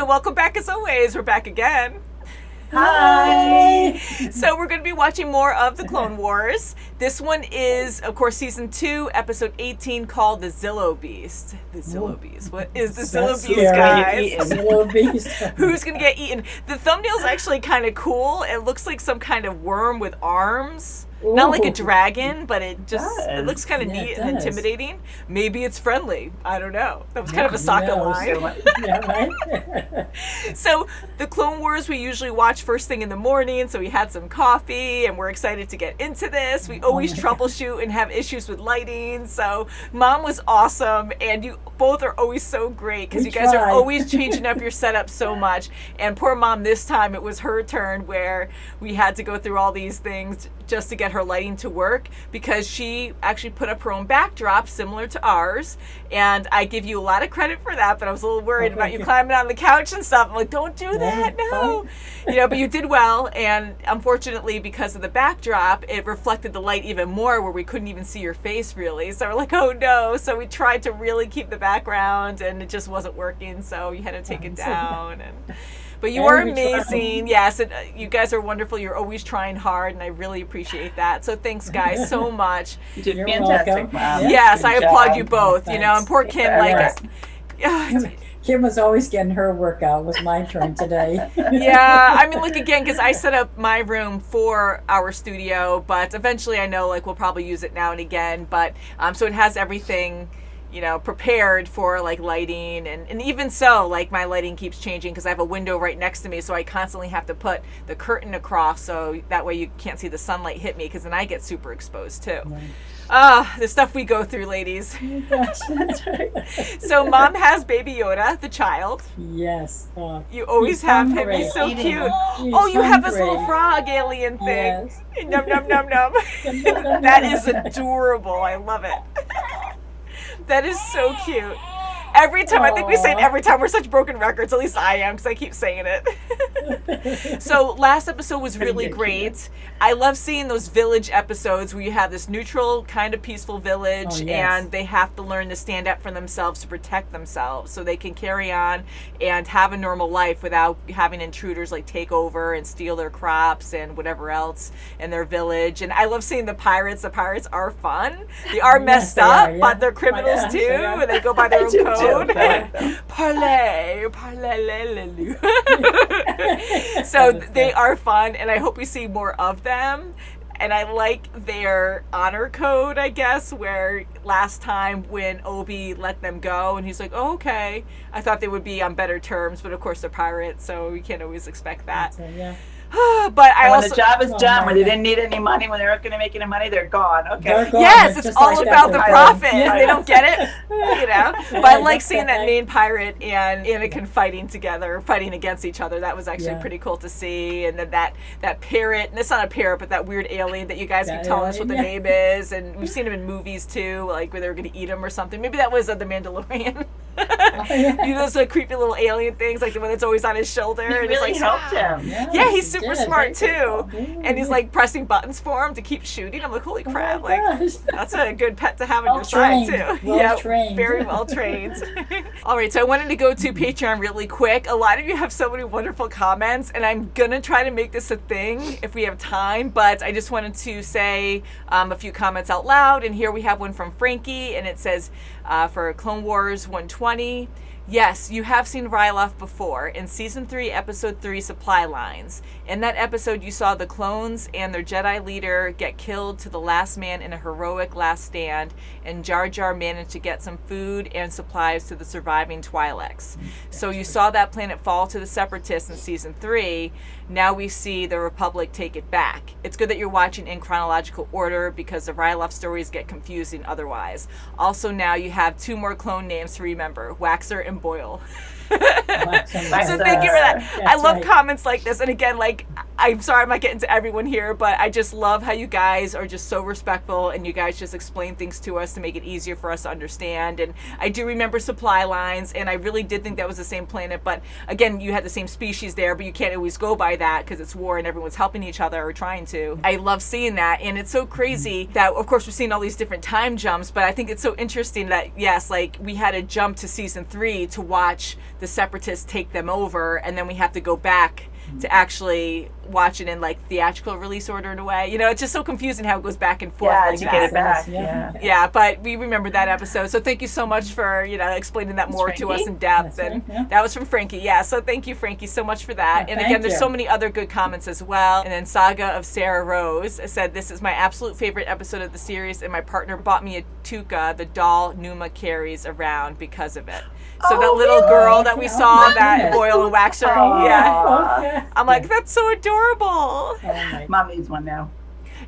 welcome back as always. We're back again. Hi! So we're going to be watching more of the Clone Wars. This one is, of course, Season 2, Episode 18, called the Zillo Beast. The Zillo Beast. What is the Zillo Beast, guys? Zillo Beast. Who's going to get eaten? The thumbnail's actually kind of cool. It looks like some kind of worm with arms. Ooh. Not like a dragon, but it looks kind of neat and intimidating. Maybe it's friendly. I don't know. That was kind of a Sokka line. Yeah, right? So the Clone Wars we usually watch first thing in the morning, so we had some coffee and we're excited to get into this. We always troubleshoot and have issues with lighting, so Mom was awesome, and you both are always so great because you guys are always changing up your setup so much. And poor Mom, this time it was her turn where we had to go through all these things just to get her lighting to work, because she actually put up her own backdrop similar to ours, and I give you a lot of credit for that, but I was a little worried about you climbing on the couch and stuff. I'm like, don't do that, no. But you did well, and unfortunately because of the backdrop it reflected the light even more where we couldn't even see your face really, so we're like, oh no. So we tried to really keep the background and it just wasn't working, so you had to take it down. But you are amazing. Yes, you guys are wonderful. You're always trying hard, and I really appreciate that. So thanks, guys, so much. You did fantastic, Mom. Yes, I applaud you both. And poor Kim, Kim was always getting her workout. It was my turn today. Yeah, I mean, again, because I set up my room for our studio, but eventually I know, we'll probably use it now and again. But so it has everything, prepared for lighting, and even so, my lighting keeps changing because I have a window right next to me, so I constantly have to put the curtain across so that way you can't see the sunlight hit me, because then I get super exposed too. Right. The stuff we go through, ladies. Oh, gosh, that's right. So Mom has Baby Yoda, the child. Yes. You always have him. He's so cute. You have this little frog alien thing. Yes. Num num num num. That is adorable. I love it. That is so cute. Every time, I think we say it every time, we're such broken records, at least I am, because I keep saying it. So last episode was really great. I love seeing those village episodes where you have this neutral, kind of peaceful village, and they have to learn to stand up for themselves to protect themselves so they can carry on and have a normal life without having intruders take over and steal their crops and whatever else in their village. And I love seeing the pirates. The pirates are fun. They are messed up, but they're criminals too, and they go by their own code. Parlay. So they are fun, and I hope we see more of them. And I like their honor code, I guess, where last time when Obi let them go and he's like, oh, okay, I thought they would be on better terms, but of course they're pirates, so we can't always expect that. But when the job is done, when they didn't need any money, when they weren't going to make any money, they're gone. Okay. They're gone. Yes, it's all about the profit. Yeah. They don't get it, But I like seeing that main pirate and Anakin fighting together, fighting against each other. That was actually pretty cool to see. And then that parrot, and it's not a parrot, but that weird alien that you guys keep telling us what the name is. And we've seen him in movies too, where they were going to eat him or something. Maybe that was The Mandalorian. Those creepy little alien things, the one that's always on his shoulder. He and really it's helped him. Yeah, he's super smart too. And he's pressing buttons for him to keep shooting. I'm like, holy crap, that's a good pet to have on your side too. Trained. Very well trained. All right, so I wanted to go to Patreon really quick. A lot of you have so many wonderful comments, and I'm gonna try to make this a thing if we have time, but I just wanted to say a few comments out loud. And here we have one from Frankie, and it says, for Clone Wars 120, yes, you have seen Ryloth before in Season 3, Episode 3, Supply Lines. In that episode, you saw the clones and their Jedi leader get killed to the last man in a heroic last stand, and Jar Jar managed to get some food and supplies to the surviving Twi'leks. So you saw that planet fall to the Separatists in Season 3. Now we see the Republic take it back. It's good that you're watching in chronological order because the Ryloth stories get confusing otherwise. Also, now you have 2 more clone names to remember, Waxer and Boyle. So thank you for that. I love comments like this. And again, I'm sorry I'm not getting to everyone here, but I just love how you guys are just so respectful and you guys just explain things to us to make it easier for us to understand. And I do remember supply lines, and I really did think that was the same planet, but again, you had the same species there, but you can't always go by that because it's war and everyone's helping each other or trying to. I love seeing that, and it's so crazy that, of course, we're seeing all these different time jumps, but I think it's so interesting that, yes, like, we had to jump to season 3 to watch the Separatists take them over, and then we have to go back to actually watch it in like theatrical release order in a way. You know, it's just so confusing how it goes back and forth. Yeah, like to that. get it back. Yeah. Yeah, but we remember that episode. So thank you so much for, you know, explaining that more to us in depth. That's And right, yeah. that was from Frankie. Yeah, so thank you, Frankie, so much for that. Yeah, and thank again, there's you. so many other good comments as well. And then Saga of Sarah Rose said, this is my absolute favorite episode of the series, and my partner bought me a Tuca, the doll Numa carries around because of it. So that little girl that we Oh, saw, my that goodness. oil and wax her. Oh. Yeah. Okay. I'm like, that's so adorable. Oh, my. Mom needs one now.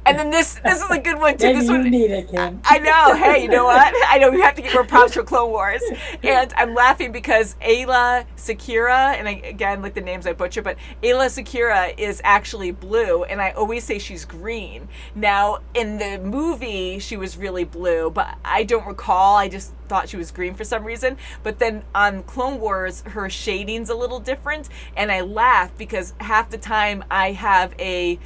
And then this is a good one too. Then This you one, need it, Kim. I know. Hey, you know what? I know we have to give her props for Clone Wars. And I'm laughing because Ayla Sakura, and again, like the names I butcher, but Ayla Sakura is actually blue, and I always say she's green. Now, in the movie, she was really blue, but I don't recall. I just thought she was green for some reason. But then on Clone Wars, her shading's a little different, and I laugh because half the time I have a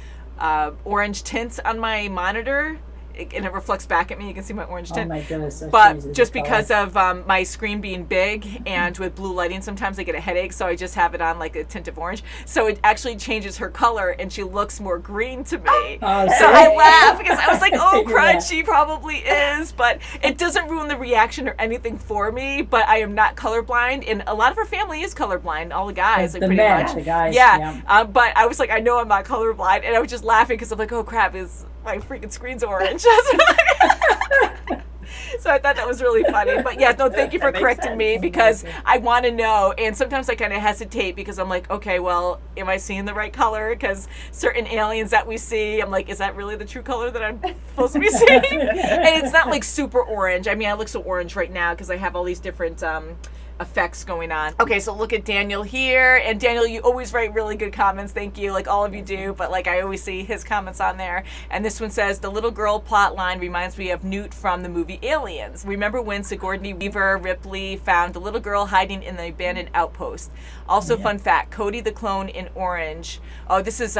orange tint on my monitor, and it reflects back at me. You can see my orange Oh tint. my goodness. that But changes just the because color. of my screen being big and with blue lighting, sometimes I get a headache, so I just have it on like a tint of orange. So it actually changes her color, and she looks more green to me. Oh, So see? I laugh because I was like, oh, Figure crud, that. she probably is. But it doesn't ruin the reaction or anything for me. But I am not colorblind, and a lot of her family is colorblind, all the guys, like the pretty men, much. the guys. Yeah. But I was like, I know I'm not colorblind, and I was just laughing because I'm like, oh, crap, is my freaking screen's orange. So I thought that was really funny. But yeah, no, thank you for That makes correcting me sense. because I want to know. And sometimes I kind of hesitate because I'm like, okay, well, am I seeing the right color? Because certain aliens that we see, I'm like, is that really the true color that I'm supposed to be seeing? And it's not like super orange. I mean, I look so orange right now because I have all these different effects going on. Okay, so look at Daniel here. And Daniel, you always write really good comments. Thank you. Like all of you do. But like I always see his comments on there. And this one says, the little girl plot line reminds me of Newt from the movie Aliens. Remember when Sigourney Weaver Ripley found the little girl hiding in the abandoned outpost? Also, fun fact, Cody the clone in orange. Oh, this is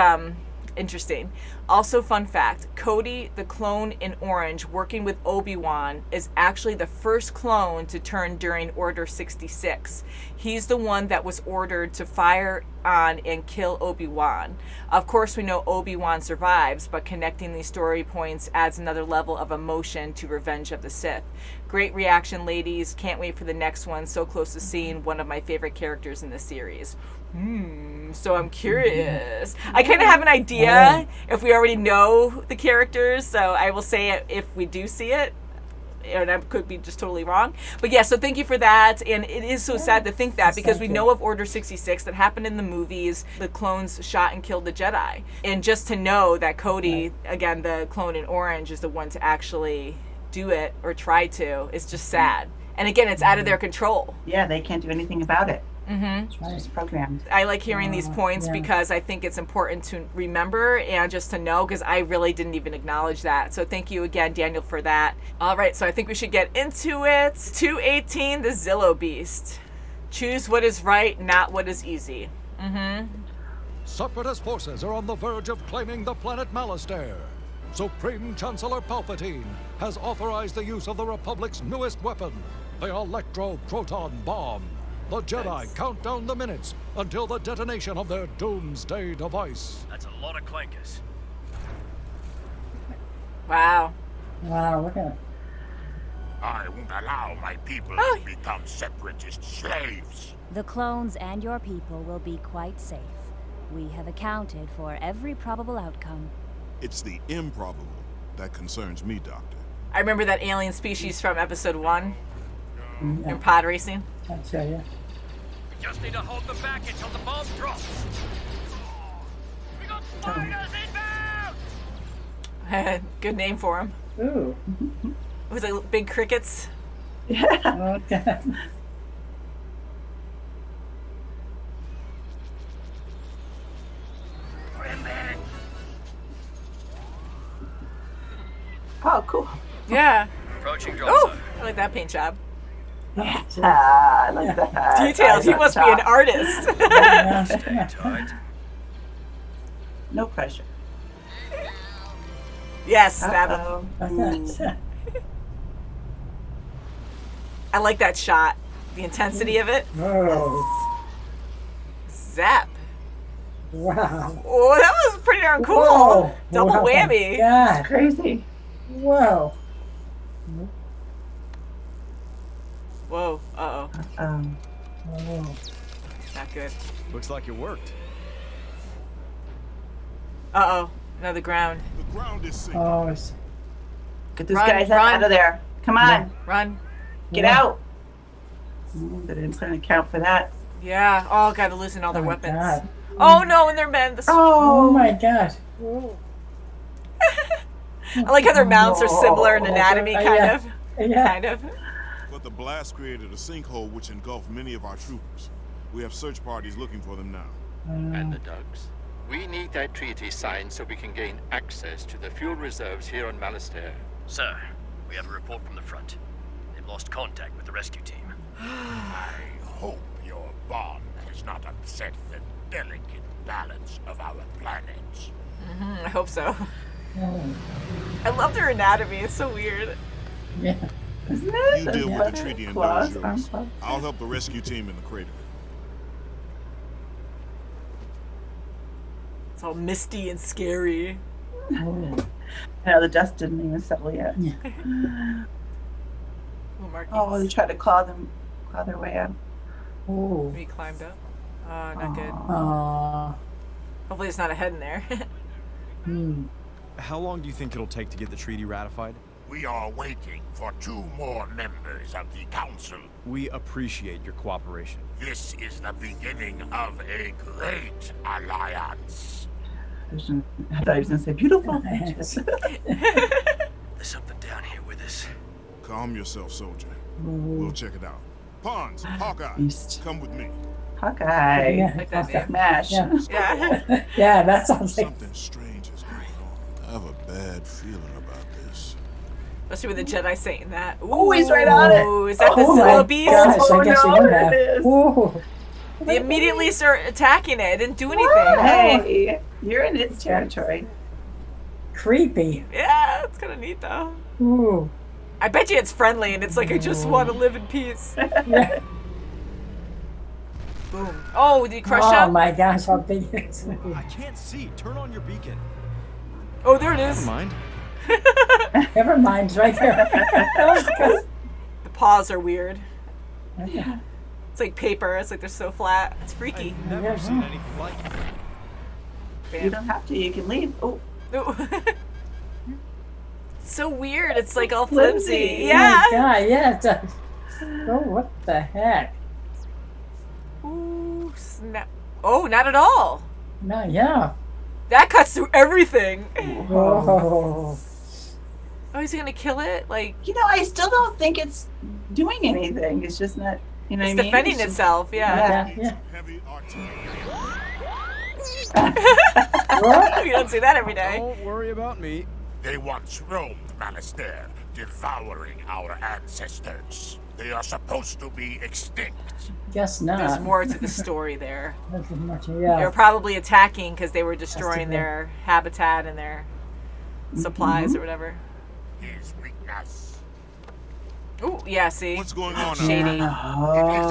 interesting. Also, fun fact, Cody the clone in orange working with Obi-Wan is actually the first clone to turn during Order 66. He's the one that was ordered to fire on and kill Obi-Wan. Of course, we know Obi-Wan survives, but connecting these story points adds another level of emotion to Revenge of the Sith. Great reaction, ladies. Can't wait for the next one. So close to seeing one of my favorite characters in the series. So I'm curious. I kind of have an idea if we already know the characters, so I will say it if we do see it. And I could be just totally wrong. But yeah, so thank you for that. And it is so sad to think that because we know of Order 66 that happened in the movies. The clones shot and killed the Jedi. And just to know that Cody, again, the clone in orange, is the one to actually do it or try to is just sad. And again, it's out of their control. Yeah, they can't do anything about it. That's right. It's programmed. I like hearing these points yeah. because I think it's important to remember and just to know because I really didn't even acknowledge that. So thank you again, Daniel, for that. All right, so I think we should get into it. 218, the Zillo Beast. Choose what is right, not what is easy. Separatist forces are on the verge of claiming the planet Malastare. Supreme Chancellor Palpatine has authorized the use of the Republic's newest weapon, the Electro-Proton Bomb. The Jedi count down the minutes until the detonation of their doomsday device. That's a lot of clankers. Wow. Wow, look at it. I won't allow my people to become separatist slaves. The clones and your people will be quite safe. We have accounted for every probable outcome. It's the improbable that concerns me, Doctor. I remember that alien species from episode 1 Yeah, in pod racing. I'll tell you. We just need to hold them back until the bomb drops. We got spiders inbound! Good name for him. Ooh. It was like big crickets. Okay. Prepare Oh, cool. Yeah. Approaching drop Oh, zone. I like that paint job. I like that. Detailed. He Eyes must be on an top. artist. Yeah. Stay tight. No pressure. Yes, stab him. Uh-oh. I like that shot. The intensity of it. Whoa. Zap. Wow. Oh, that was pretty darn cool. Whoa. Double Wow. whammy. God. Crazy. Whoa. Whoa. Uh-oh. Whoa. Not good. Looks like it worked. Uh-oh. Another ground. The ground is sinking. Oh, it's, Get these Run, guys run. out of there. Come on. Run. Get out. They didn't put an account for that. Yeah. Oh, gotta loosen all their oh, weapons. God. Oh, no, and their men. Oh Oh. my God. I like how their mounts are similar in anatomy, kind yeah. of. Yeah. Kind of. But the blast created a sinkhole which engulfed many of our troopers. We have search parties looking for them now. And the Dugs. We need that treaty signed so we can gain access to the fuel reserves here on Malastair. Sir, we have a report from the front. They've lost contact with the rescue team. I hope your bomb has not upset the delicate balance of our planet. I hope so. I love their anatomy. It's so weird. Yeah. Isn't it? You deal with the treaty and Claws, those arm yours. claws. I'll help the rescue team in the crater. It's all misty and scary. No, the dust didn't even settle yet. Oh, Marquis. Oh, they tried to claw their way out. Oh. He climbed up. Not good. Aw. Hopefully there's not a head in there. How long do you think it'll take to get the treaty ratified? We are waiting for 2 more members of the council. We appreciate your cooperation. This is the beginning of a great alliance. I thought he was going to say beautiful. There's something down here with us. Calm yourself, soldier. We'll check it out. Pawns, Hawkeye, Beast. come with me. Hawkeye. Yeah. Like that name. Mash. Yeah. Yeah. Yeah, that sounds like. Something strange is going on. I have a bad feeling about this. Especially with the Jedi saying that. Ooh, Oh, he's right on it. Is that the Oh my Zillo Beast? gosh, Oh, I guess no, you know it that. is. Ooh. They immediately start attacking it. It didn't do anything. Hey, you're in its territory. Creepy. Yeah, it's kind of neat though. Ooh. I bet you it's friendly and it's like, I just want to live in peace. Yeah. Boom. Oh, did you crush Oh him? my gosh, how big is it? I can't see. Turn on your beacon. Oh, there it Never is. mind. Never mind, it's right there. The paws are weird. Yeah. It's like paper. It's like they're so flat. It's freaky. I've never seen anything like it. You don't have to. You can leave. Oh, Ooh. So weird. It's like all Flimsy. flimsy. Oh Yeah. my God, yeah, it does. Oh, what the heck? Ooh, snap. Oh, not at all. No, yeah. That cuts through everything. Oh. Oh, he's gonna kill it? Like, you know, I still don't think it's doing anything. It's just not. You know it's what I mean? defending It's just- itself. Yeah. Yeah, yeah. Heavy artillery. You don't see that every day. Don't worry about me. They once roamed Malastair, devouring our ancestors. They are supposed to be extinct. Guess not. There's more to the story there. That's as much, They were yeah. probably attacking because they were destroying be. their habitat and their supplies or whatever. His weakness. Ooh, yeah, see? What's going on out Shady. there? It is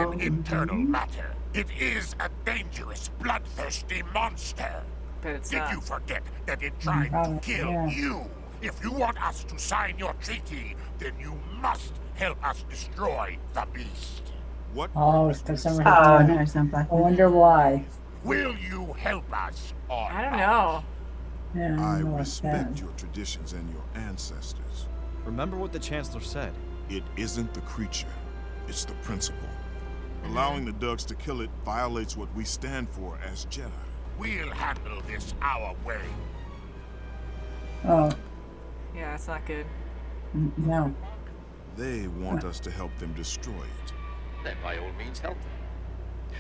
Oh. an internal matter. It is a dangerous, bloodthirsty monster. But it's Did not. you forget that it tried to kill Yeah. you? If you want us to sign your treaty, then you must help us destroy the beast. What? Oh, it's because I'm Oh, right no, there. it's not black. I wonder why. Will you help us or I don't not? know. Yeah, I know what's respect that. your traditions and your ancestors. Remember what the Chancellor said. It isn't the creature, it's the principle. Allowing the Dugs to kill it violates what we stand for as Jedi. We'll handle this our way. Oh, Yeah, it's not good. no. They want us to help them destroy it. Then by all means help them.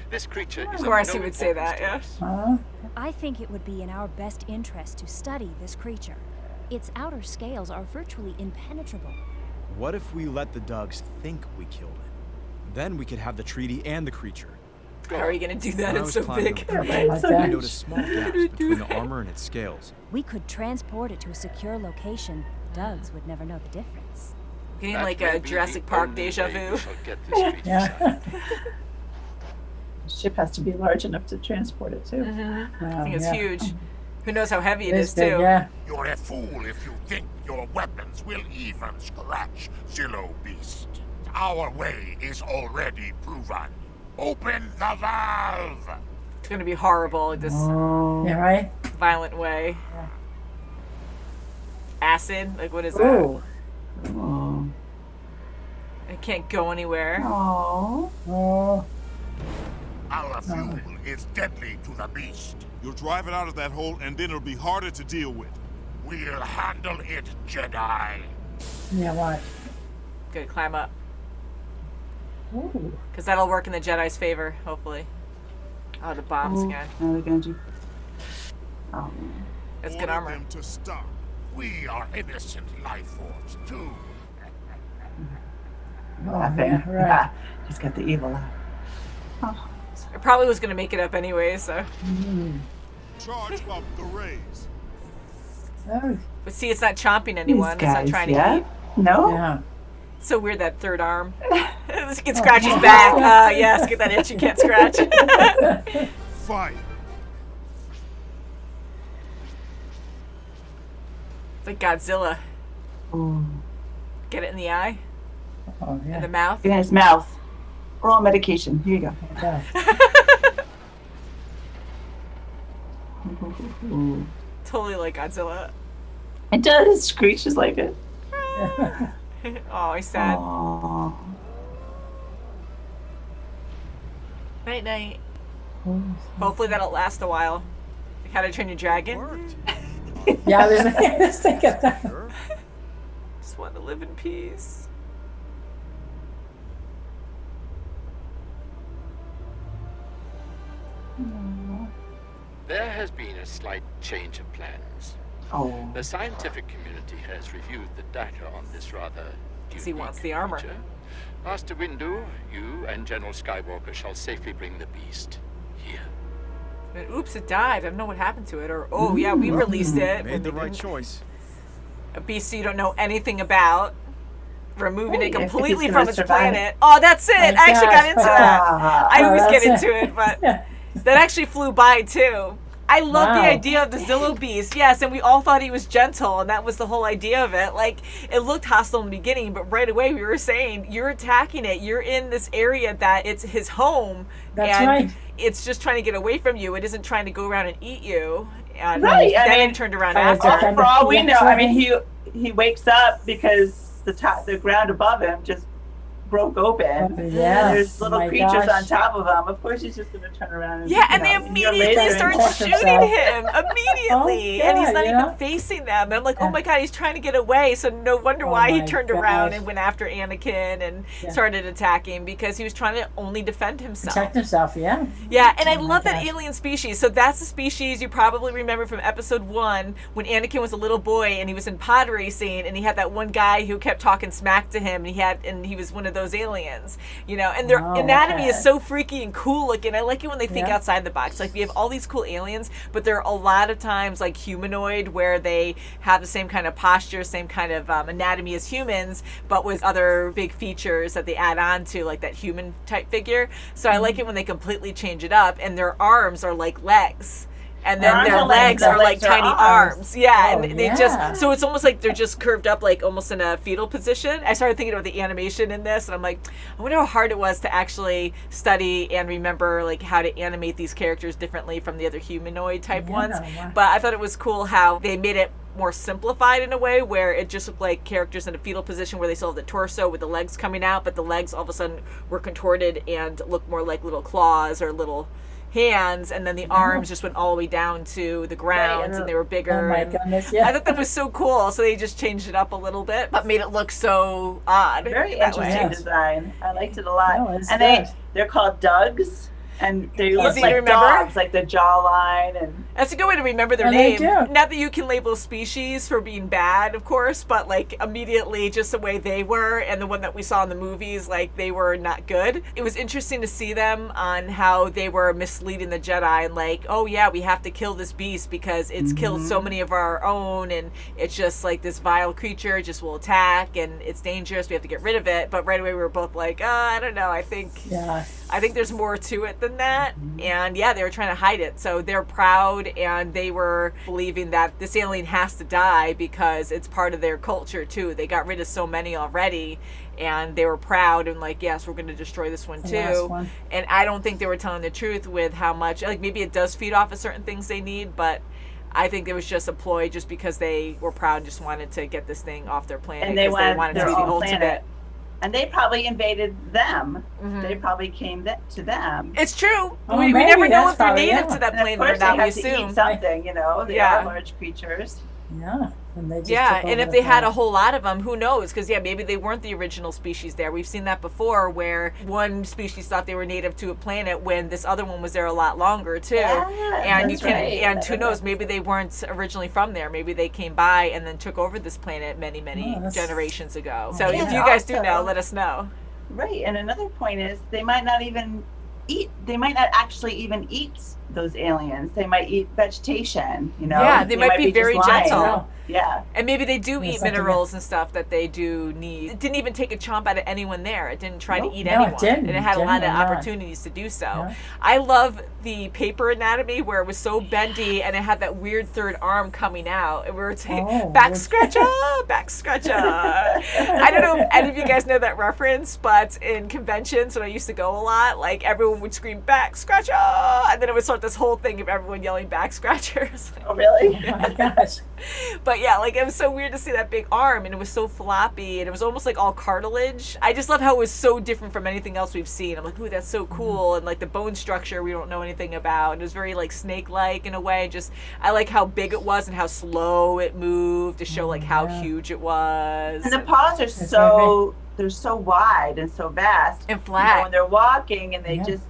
This creature is Of course no he would say importance that, to yeah. us. Huh? I think it would be in our best interest to study this creature. Its outer scales are virtually impenetrable. What if we let the Dugs think we killed it? Then we could have the treaty and the creature. How are you gonna do that? When I It's was so climbing big. the bridge, Oh I noticed small gaps between the armor and its scales. We could transport it to a secure location. Dugs would never know the difference. Getting That like will a be Jurassic the Park only deja way we vu. shall get this treaty Yeah. signed. The ship has to be large enough to transport it too. I think it's huge. Who knows how heavy it It is is big, too. yeah. You're a fool if you think your weapons will even scratch Zillo Beast. Our way is already proven. Open the valve! It's gonna be horrible, like this Yeah, right? violent way. Acid? Like what is that? Ooh. Oh. It can't go anywhere. Oh. Oh. Our fuel is deadly to the beast. You'll drive it out of that hole, and then it'll be harder to deal with. We'll handle it, Jedi. Yeah, watch. Good, climb up. Ooh. Because that'll work in the Jedi's favor, hopefully. Oh, the bombs again. Now they're gonna do. Oh. That's good Order armor. them to stop. We are innocent life forms, too. Laughing. yeah, right. He's got the evil eye. Oh. It probably was gonna make it up anyway, so. Charge up the rays. Oh, But see, it's not chomping anyone. These It's guys, not trying yeah? to eat. No? yeah. It's so weird, that third arm. It can scratch his back. Yes, get that itch you can't scratch. Fire. It's like Godzilla. Ooh. Get it in the eye, Oh, in yeah. the mouth. In his mouth. Oral medication. Here you go. Yeah. Ooh. Totally like Godzilla. It does. Screeches like it. Oh, he's sad. Aww. Night night. Hopefully that'll last a while. Like How to Train Your Dragon. Worked. Yeah, I was thinking that. Sure. Just want to live in peace. There has been a slight change of plans. Oh. The scientific community has reviewed the data on this rather 'Cause he unique wants the armor. creature. Master Windu, you and General Skywalker shall safely bring the beast here. And oops, it died. I don't know what happened to it. Or, oh yeah, we released it. Made the right choice. A beast you don't know anything about. Removing Hey, it if he's completely gonna from its survive. planet. Oh, that's it. I actually got into that. I Ah. always get that's into it, but that actually flew by too. I love the Wow. idea of the Zillo Beast, yes, and we all thought he was gentle, and that was the whole idea of it. Like, it looked hostile in the beginning, but right away we were saying, you're attacking it. You're in this area that it's his home, That's and right. it's just trying to get away from you. It isn't trying to go around and eat you. And Right, I then mean, it turned around I was after. just- For all we Yeah, know, so I mean, he wakes up because the ground above him just broke open. Yeah. And there's little My creatures gosh. on top of him. Of course, he's just going to turn around. And, Yeah, you and know, they your immediately laser start and- shooting himself. him immediately, Oh, and he's yeah, not yeah. even facing them. And I'm like, oh my god, he's trying to get away. So no wonder why he my turned around gosh. and went after Anakin and Yeah. started attacking, because he was trying to only defend himself. Protect himself, yeah. Yeah, and I Oh my love that gosh. alien species. So that's the species you probably remember from episode 1 when Anakin was a little boy and he was in pod racing and he had that one guy who kept talking smack to him, and he was one of those aliens, you know, and their Oh, anatomy okay. is so freaky and cool looking. I like it when they think Yeah. outside the box. Like, we have all these cool aliens, but they're a lot of times like humanoid, where they have the same kind of posture, same kind of anatomy as humans, but with other big features that they add on to, like that human type figure. So I like it when they completely change it up, and their arms are like legs. And then Arms their are legs legs, are like their legs are tiny arms. arms. Yeah, Oh, and they yeah. just, so it's almost like they're just curved up, like almost in a fetal position. I started thinking about the animation in this, and I'm like, I wonder how hard it was to actually study and remember like how to animate these characters differently from the other humanoid type Yeah, ones. wow. But I thought it was cool how they made it more simplified in a way where it just looked like characters in a fetal position where they still have the torso with the legs coming out, but the legs all of a sudden were contorted and looked more like little claws or little hands, and then the arms just went all the way down to the ground, and they were bigger. Oh my and goodness, yeah. I thought that was so cool. So they just changed it up a little bit, but made it look so odd. Very that way. interesting design. I liked it a lot. No, it's and good. they're called Dugs. And they look Easy like to remember? dogs, like the jawline and... That's a good way to remember their And they name. do. Not that you can label species for being bad, of course, but like immediately just the way they were and the one that we saw in the movies, like they were not good. It was interesting to see them on how they were misleading the Jedi and like, oh yeah, we have to kill this beast because it's killed so many of our own and it's just like this vile creature just will attack and it's dangerous. We have to get rid of it. But right away we were both like, I don't know. I think there's more to it than that. And yeah, they were trying to hide it. So they're proud and they were believing that this alien has to die because it's part of their culture too. They got rid of so many already and they were proud and like, yes, we're going to destroy this one too. And I don't think they were telling the truth with how much, like maybe it does feed off of certain things they need, but I think it was just a ploy just because they were proud and just wanted to get this thing off their planet. And they wanted their to be the own ultimate. planet. And they probably invaded them. They probably came to them. It's true. Oh, we maybe never know that's if they're probably native it. to that And of planet course or not. they We have to assume. eat something, you know. They are large creatures. Yeah. And they just Yeah, took and over if the they had a planet. whole lot of them, who knows? Because, yeah, maybe they weren't the original species there. We've seen that before where one species thought they were native to a planet when this other one was there a lot longer, too. And you that's can, right. and who knows? Maybe they weren't originally from there. Maybe they came by and then took over this planet many generations ago. So Yeah, if you guys do also- know, let us know. Right, and another point is they might not actually even eat those aliens. They might eat vegetation, you know. Yeah, they might be very just lying. gentle. Yeah. And maybe they do eat something minerals and stuff that they do need. It didn't even take a chomp out of anyone there. It didn't try to eat No, it anyone. didn't. And it had a lot of Didn't, no. opportunities to do so. Yeah. I love the paper anatomy where it was so bendy and it had that weird third arm coming out. And we were saying, back scratcher, back scratcher. I don't know if any of you guys know that reference, but in conventions when I used to go a lot, like everyone would scream back scratcher, and then it would start this whole thing of everyone yelling back scratchers. Oh, really? Oh my gosh. But yeah, like it was so weird to see that big arm and it was so floppy and it was almost like all cartilage. I just love how it was so different from anything else we've seen. I'm like, ooh, that's so cool. And like the bone structure we don't know anything about. And it was very like snake-like in a way. Just I like how big it was and how slow it moved to show like how huge it was. And the paws are they're so wide and so vast and flat. when they're walking, and they just,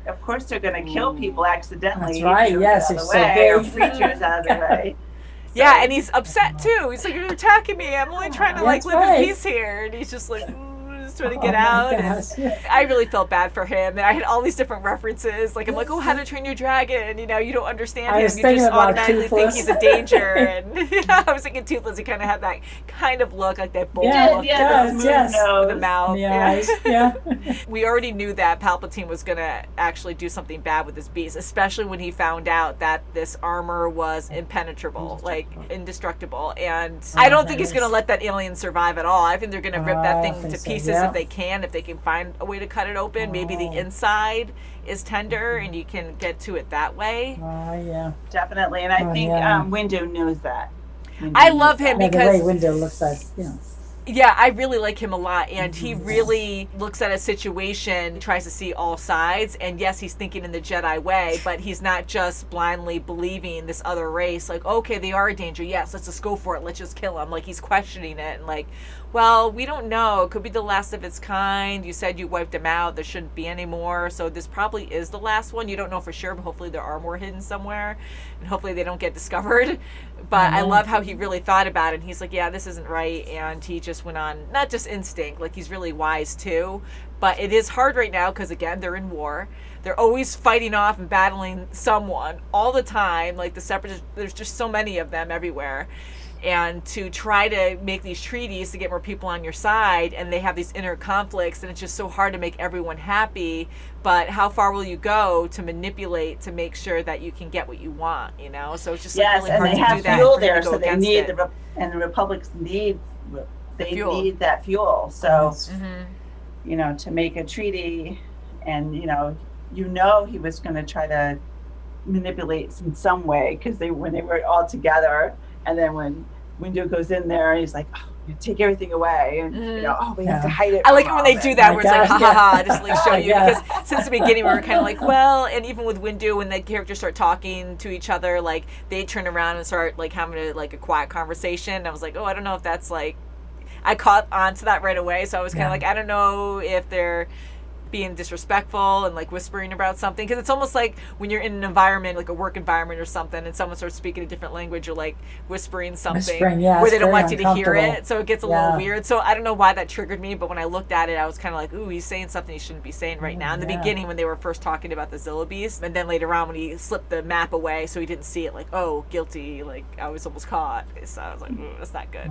of course, they're going to kill people accidentally. That's right. if you Yes, get out it's of so the way, or big. creatures out of the way. Yeah, and he's upset too. He's like, "You're attacking me. I'm only trying to like That's live right. in peace here." And he's just like, just trying to get Oh my out. And gosh. I really felt bad for him. And I had all these different references. Like I'm like, "Oh, How to Train Your Dragon." You know, you don't understand I him. was You thinking just about automatically think Toothless. he's a danger. And yeah, I was thinking Toothless. He kind of had that kind of look, like that bold Yeah, look, it does, with yes. the mouth. The eyes, yeah. We already knew that Palpatine was going to actually do something bad with this beast, especially when he found out that this armor was impenetrable, like indestructible. And I don't think he's going to let that alien survive at all. I think they're going to rip that I thing think to so, pieces yeah. if they can find a way to cut it open. Maybe the inside is tender and you can get to it that way. Oh, yeah. Definitely, and I think yeah. Windu knows that. I love him Yeah, the because way window looks like, you know. yeah, I really like him a lot, and he really looks at a situation, tries to see all sides, and yes, he's thinking in the Jedi way, but he's not just blindly believing this other race, like, okay, they are a danger, yes, let's just go for it, let's just kill them, like, he's questioning it, and like, well, we don't know, it could be the last of its kind, you said you wiped them out, there shouldn't be any more, so this probably is the last one, you don't know for sure, but hopefully there are more hidden somewhere, and hopefully they don't get discovered, but I love how he really thought about it, and he's like, yeah, this isn't right, and he just went on, not just instinct, like he's really wise too, but it is hard right now because again, they're in war. They're always fighting off and battling someone all the time, like the separatists, there's just so many of them everywhere. And to try to make these treaties to get more people on your side, and they have these inner conflicts, and it's just so hard to make everyone happy. But how far will you go to manipulate to make sure that you can get what you want, you know? So it's just like, really and hard they to have do that. fuel and for him there, to go so they against need it. the Republics need fuel. need that fuel. So Mm-hmm. you know, to make a treaty, and you know he was going to try to manipulate in some way, because when they were all together, and then when Windu goes in there, he's like, oh, you take everything away, and you know, oh, we have to hide it. I like it from when they them. do that, where it's like, God, ha ha ha, just like show you. Yeah. Because since the beginning, we were kind of like, well, and even with Windu, when the characters start talking to each other, like they turn around and start like having a quiet conversation. I was like, oh, I don't know if that's like, I caught on to that right away. So I was kind of like, I don't know if they're being disrespectful and like whispering about something, because it's almost like when you're in an environment, like a work environment or something, and someone starts speaking a different language, or like whispering something where they don't want you to hear it, so it gets a little weird. So I don't know why that triggered me, but when I looked at it, I was kind of like, ooh, he's saying something he shouldn't be saying right now. In the beginning, when they were first talking about the Zillo Beast, and then later on when he slipped the map away so he didn't see it, like, oh, guilty, like I was almost caught. So I was like, ooh, that's not good.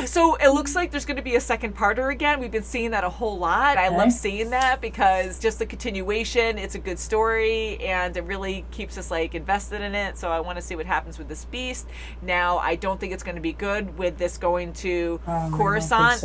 So it looks like there's going to be a second parter again. We've been seeing that a whole lot. I love seeing that because just the continuation, it's a good story, and it really keeps us like invested in it. So I want to see what happens with this beast. Now, I don't think it's going to be good with this going to Coruscant.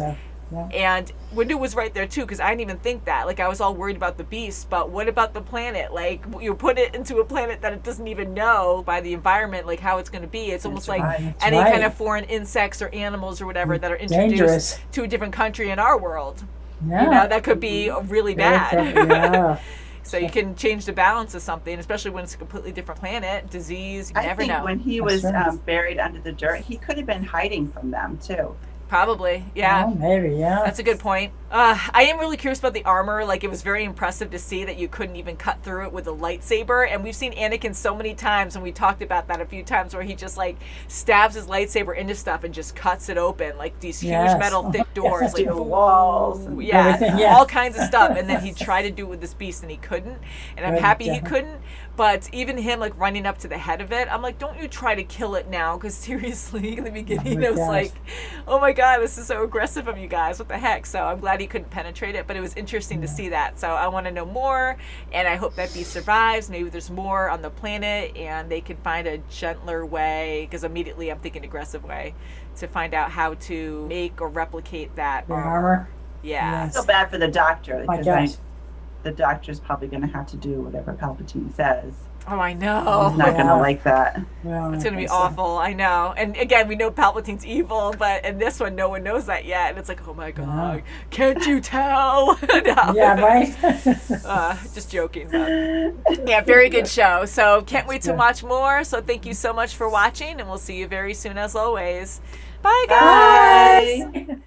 And Windu was right there too, because I didn't even think that. Like, I was all worried about the beast, but what about the planet? Like, you put it into a planet that it doesn't even know by the environment, like how it's going to be. It's almost like any kind of foreign insects or animals or whatever that are introduced to a different country in our world. You know, that could be really bad. So you can change the balance of something, especially when it's a completely different planet, disease, you never know. When he was buried under the dirt, he could have been hiding from them too. Probably, yeah. Oh, maybe, yeah. That's a good point. I am really curious about the armor. Like, it was very impressive to see that you couldn't even cut through it with a lightsaber. And we've seen Anakin so many times, and we talked about that a few times, where he just, like, stabs his lightsaber into stuff and just cuts it open. Like, these huge metal thick doors. Like, walls. All kinds of stuff. And then he tried to do it with this beast, and he couldn't. And I'm happy he couldn't. But even him, like, running up to the head of it, I'm like, don't you try to kill it now. Because seriously, in the beginning, I was like, oh my God, this is so aggressive of you guys. What the heck? So I'm glad he couldn't penetrate it. But it was interesting to see that. So I want to know more. And I hope that beast survives. Maybe there's more on the planet. And they can find a gentler way. Because immediately I'm thinking aggressive way. To find out how to make or replicate that armor. Yeah. I feel bad for the doctor. Because the doctor's probably going to have to do whatever Palpatine says. Oh, I know. He's not going to like that. It's going to be awful. I know. And again, we know Palpatine's evil, but in this one, no one knows that yet. And it's like, oh my God, can't you tell? No. Yeah, right? Just joking. But yeah, very good show. So can't wait to watch more. So thank you so much for watching, and we'll see you very soon as always. Bye, guys. Bye.